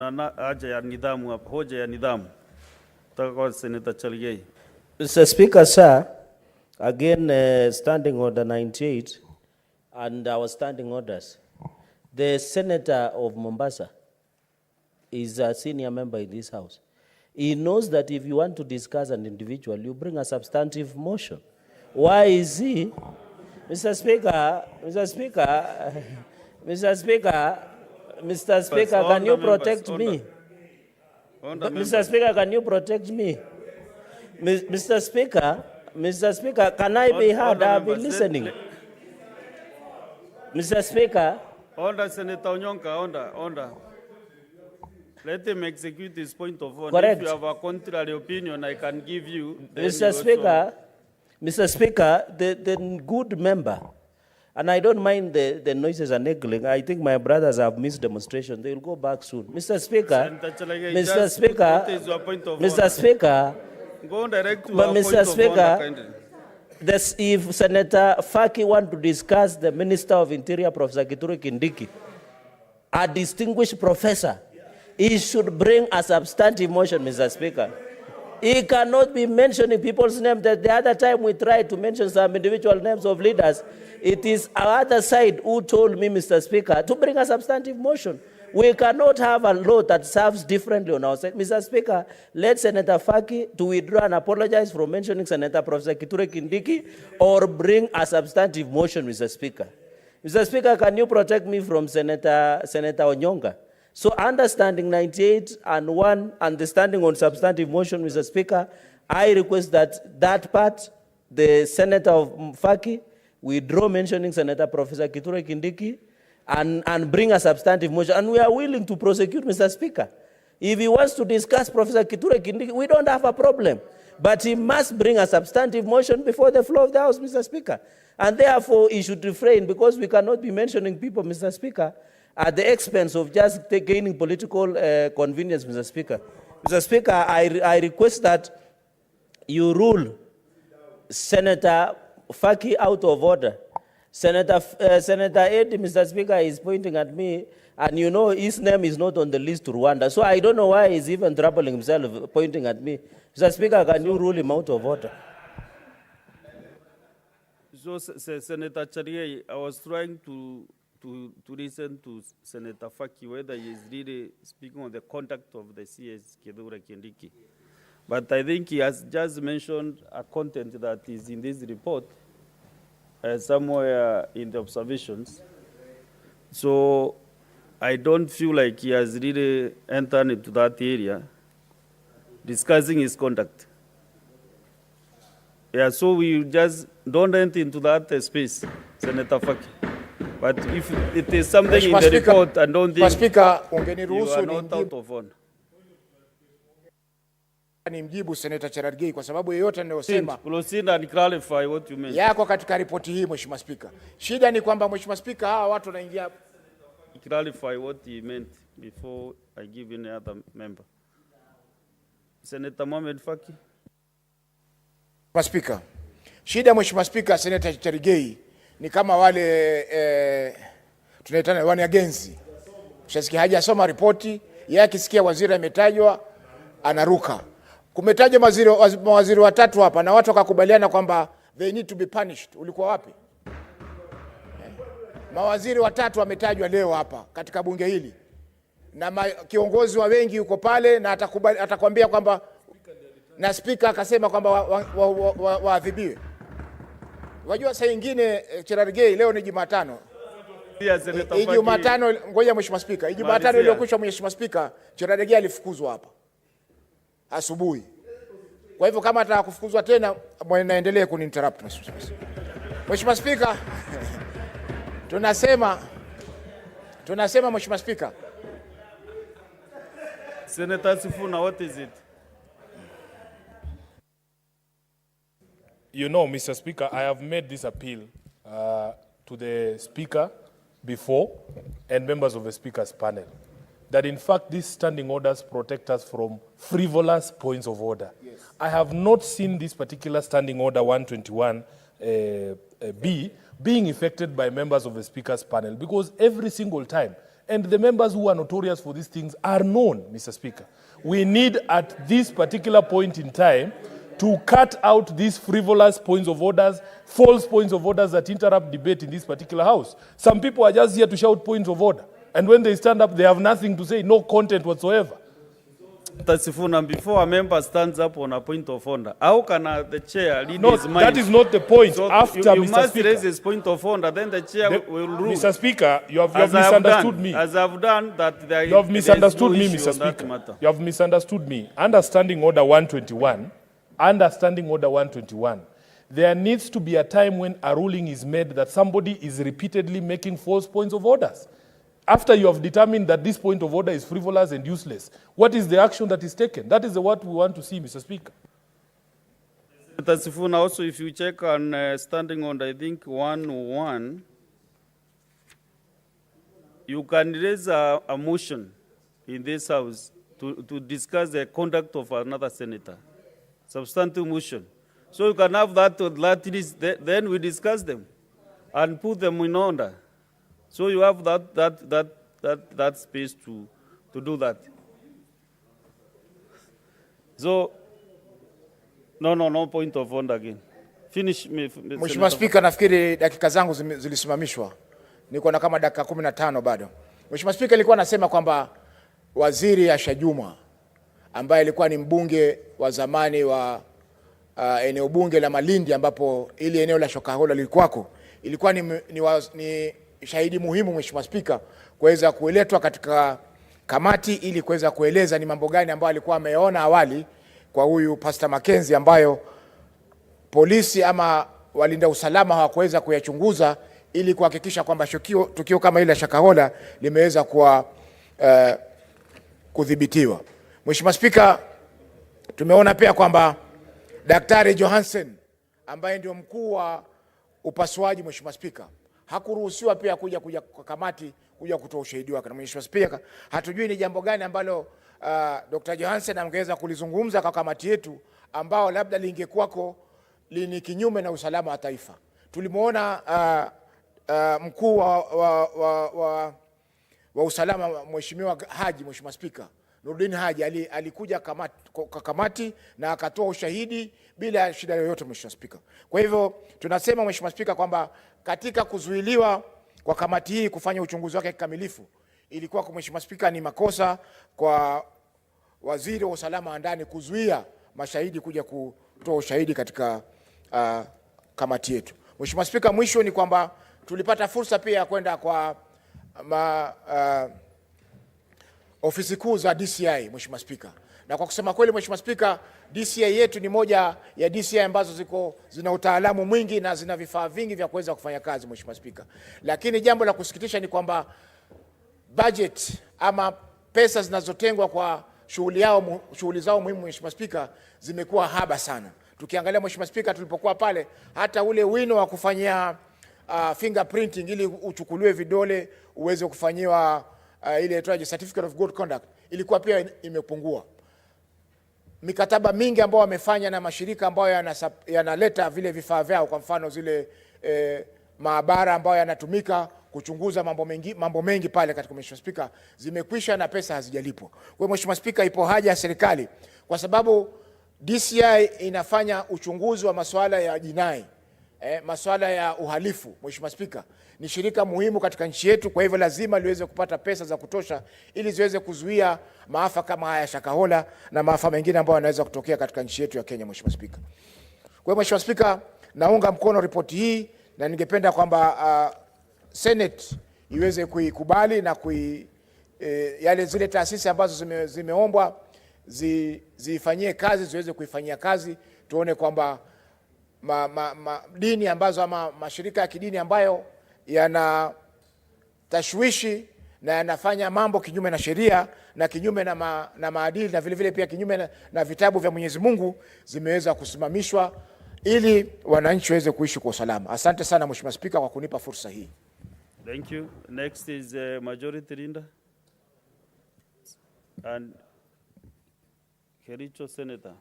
Haja ya nidhamu hapa, hoja ya nidhamu. Kwa Senator Cheragei. Mr. Speaker, sir, again standing order 98 and our standing orders. The Senator of Mombasa is a senior member in this House. He knows that if you want to discuss an individual, you bring a substantive motion. Why is he? Mr. Speaker, can you protect me? Mr. Speaker, can you protect me? Mr. Speaker, can I be heard? I've been listening. Mr. Speaker. Order, Senator Onyonga, order. Let him execute his point of order. Correct. If you have a contrary opinion, I can give you. Mr. Speaker, the good member, and I don't mind the noises and echoing. I think my brothers have missed demonstration. They will go back soon. Mr. Speaker, go direct to but our Mr. point Speaker, of order, if Senator Faki want to discuss the Minister of Interior, Professor Kithure Kindiki, a distinguished professor, he should bring a substantive motion, Mr. Speaker. He cannot be mentioning people's names. The other time we tried to mention some individual names of leaders, it is our other side who told me, Mr. Speaker, to bring a substantive motion. We cannot have a law that serves differently on our side. Mr. Speaker, let Senator Faki to withdraw and apologize for mentioning Senator Professor Kithure Kindiki or bring a substantive motion, Mr. Speaker. Mr. Speaker, can you protect me from Senator Onyonga? So understanding 98 and 1 and the standing on substantive motion, Mr. Speaker, I request that part, the Senator of Faki, withdraw mentioning Senator Professor Kithure Kindiki and bring a substantive motion. And we are willing to prosecute, Mr. Speaker. If he wants to discuss Professor Kithure Kindiki, we don't have a problem. But he must bring a substantive motion before the floor of the House, Mr. Speaker. And therefore, he should refrain because we cannot be mentioning people, Mr. Speaker, at the expense of just gaining political convenience, Mr. Speaker. Mr. Speaker, I request that you rule Senator Faki out of order. Senator Eddie, Mr. Speaker, is pointing at me, and you know his name is not on the list to Rwanda. So I don't know why he's even troubling himself, pointing at me. Mr. Speaker, can you rule him out of order? So, Senator Cheragei, I was trying to listen to Senator Faki whether he is really speaking on the conduct of the CS Kithure Kindiki. But I think he has just mentioned a content that is in this report somewhere in the observations. So I don't feel like he has really entered into that area discussing his conduct. Yeah, so we just don't enter into that space, Senator Faki. But if it is something in the report, I don't think you are not out of order. Nimjibu Senator Cheragei kwa sababu yeyote anayosema proceed and clarify what you mean. Yako katika ripoti hii, Mheshimiwa Speaker. Shida ni kwamba Mheshimiwa Speaker, hawa watu wanaingia. Clarify what he meant before I give any other member. Senator Mohamed Faki. Mheshimiwa Speaker. Shida Mheshimiwa Speaker, Senator Cheragei ni kama wale tunaitana wanagenzi. Mshasikia hajasoma ripoti, yeye akisikia waziri ametajwa anaruka. Kumetajwa mawaziri watatu hapa na watu wakakubaliana kwamba they need to be punished. Ulikuwa wapi? Mawaziri watatu wametajwa leo hapa katika bunge hili. Na kiongozi wa wengi yuko pale na atakwambia kwamba na speaker akasema kwamba waadhibiwe. Wajua saa nyingine Cheragei, leo ni Jumatano. Jumatano, ngoja Mheshimiwa Speaker. Jumatano iliyokwisha Mheshimiwa Speaker, Cheragei alifukuzwa hapa asubuhi. Kwa hivyo kama ataka kufukuzwa tena, naendelee kuninterrupt Mheshimiwa Speaker. Tunasema Mheshimiwa Speaker. Senator Sifuna, what is it? You know, Mr. Speaker, I have made this appeal to the Speaker before and members of the Speaker's panel that in fact these standing orders protect us from frivolous points of order. Yes. I have not seen this particular standing order 121 B being effected by members of the Speaker's panel because every single time And the members who are notorious for these things are known, Mr. Speaker. We need at this particular point in time to cut out these frivolous points of orders, false points of orders that interrupt debate in this particular house. Some people are just here to shout points of order. And when they stand up, they have nothing to say, no content whatsoever. Tasifuna, before a member stands up on a point of order, how can the chair lead No, his mind? that is not the point. So After you Mr. must Speaker, raise his point of order, then the chair will rule. Mr. Speaker, you have As I have misunderstood done, me. As I've done, that there You have there is misunderstood no me, issue Mr. on that Speaker. matter. You have misunderstood me. Understanding Order 121, understanding Order 121, there needs to be a time when a ruling is made that somebody is repeatedly making false points of orders. After you have determined that this point of order is frivolous and useless, what is the action that is taken? That is what we want to see, Mr. Speaker. Tasifuna, also, if you check on standing on, I think, 101, you can raise a motion in this house to discuss the conduct of another senator. Substantive motion. So you can have that list, then we discuss them and put them in order. So you have that space to do that. So, no point of order again. Finish me. Mheshimiwa Spika, nafikiri dakika zangu zilisimamishwa. Niko na kama dakika 15 bado. Mheshimiwa Spika, nilikuwa nasema kwamba Waziri Asha Juma ambaye alikuwa ni mbunge wa zamani wa eneo bunge la Malindi, ambapo ili eneo la Shokahola lilikuwako, ilikuwa ni shahidi muhimu, Mheshimiwa Spika, kuweza kueletwa katika kamati ili kuweza kueleza ni mambo gani ambayo alikuwa ameona awali kwa huyu Pastor Mackenzie, ambayo polisi ama walinda usalama hawakuweza kuyachunguza ili kuhakikisha kwamba tukio kama ile Shokahola limeweza kuwa kudhibitiwa. Mheshimiwa Spika, tumeona pia kwamba Daktari Johansen ambaye ndio mkuu wa upasuaji, Mheshimiwa Spika, hakuruhusiwa pia kuja kwa kamati kuja kutoa ushahidi wake. Na Mheshimiwa Spika, hatujui ni jambo gani ambalo Dr. Johansen angeweza kulizungumza kwa kamati yetu ambao labda lingekuwako ni kinyume na usalama wa taifa. Tulimuona mkuu wa usalama Mheshimiwa Haji, Mheshimiwa Spika, Nurdin Haji alikuja kwa kamati na akatoa ushahidi bila shida yoyote, Mheshimiwa Spika. Kwa hivyo tunasema, Mheshimiwa Spika, kwamba katika kuzuiliwa kwa kamati hii kufanya uchunguzi wake kikamilifu, ilikuwa kwa Mheshimiwa Spika ni makosa kwa waziri wa usalama wa ndani kuzuia mashahidi kuja kutoa ushahidi katika kamati yetu. Mheshimiwa Spika, mwisho ni kwamba tulipata fursa pia ya kwenda kwa ofisi kuu za DCI, Mheshimiwa Spika. Na kwa kusema kweli, Mheshimiwa Spika, DCI yetu ni moja ya DCI ambazo zina utaalamu mwingi na zina vifaa vingi vya kuweza kufanya kazi, Mheshimiwa Spika. Lakini jambo la kusikitisha ni kwamba budget ama pesa zinazotengwa kwa shughuli zao muhimu, Mheshimiwa Spika, zimekuwa haba sana. Tukiangalia, Mheshimiwa Spika, tulipokuwa pale, hata ule wino wa kufanyia fingerprinting ili uchukuliwe vidole uweze kufanyiwa ile inaitwaje, certificate of good conduct, ilikuwa pia imepungua. Mikataba mingi ambayo wamefanya na mashirika ambayo yanaleta vile vifaa vyao, kwa mfano zile maabara ambayo yanatumika kuchunguza mambo mengi pale katika, Mheshimiwa Spika, zimekwisha na pesa hazijalipwa. Kwa hiyo, Mheshimiwa Spika, ipo haja ya serikali, kwa sababu DCI inafanya uchunguzi wa masuala ya jinai, masuala ya uhalifu. Mheshimiwa Spika, ni shirika muhimu katika nchi yetu, kwa hivyo lazima liweze kupata pesa za kutosha ili ziweze kuzuia maafa kama haya Shokahola na maafa mengine ambayo yanaweza kutokea katika nchi yetu ya Kenya, Mheshimiwa Spika. Kwa hiyo, Mheshimiwa Spika, naunga mkono ripoti hii na ningependa kwamba Senate iweze kuikubali na yale zile taasisi ambazo zimeombwa zifanyie kazi, ziweze kuifanyia kazi. Tuone kwamba dini ambazo ama mashirika ya kidini ambayo yana tashwishi na yanafanya mambo kinyume na sheria na kinyume na maadili na vile vile pia kinyume na vitabu vya Mwenyezi Mungu zimeweza kusimamishwa ili wananchi waweze kuishi kwa usalama. Asante sana, Mheshimiwa Spika, kwa kunipa fursa hii. Thank you. Next is Majority Leader and Kericho Senator.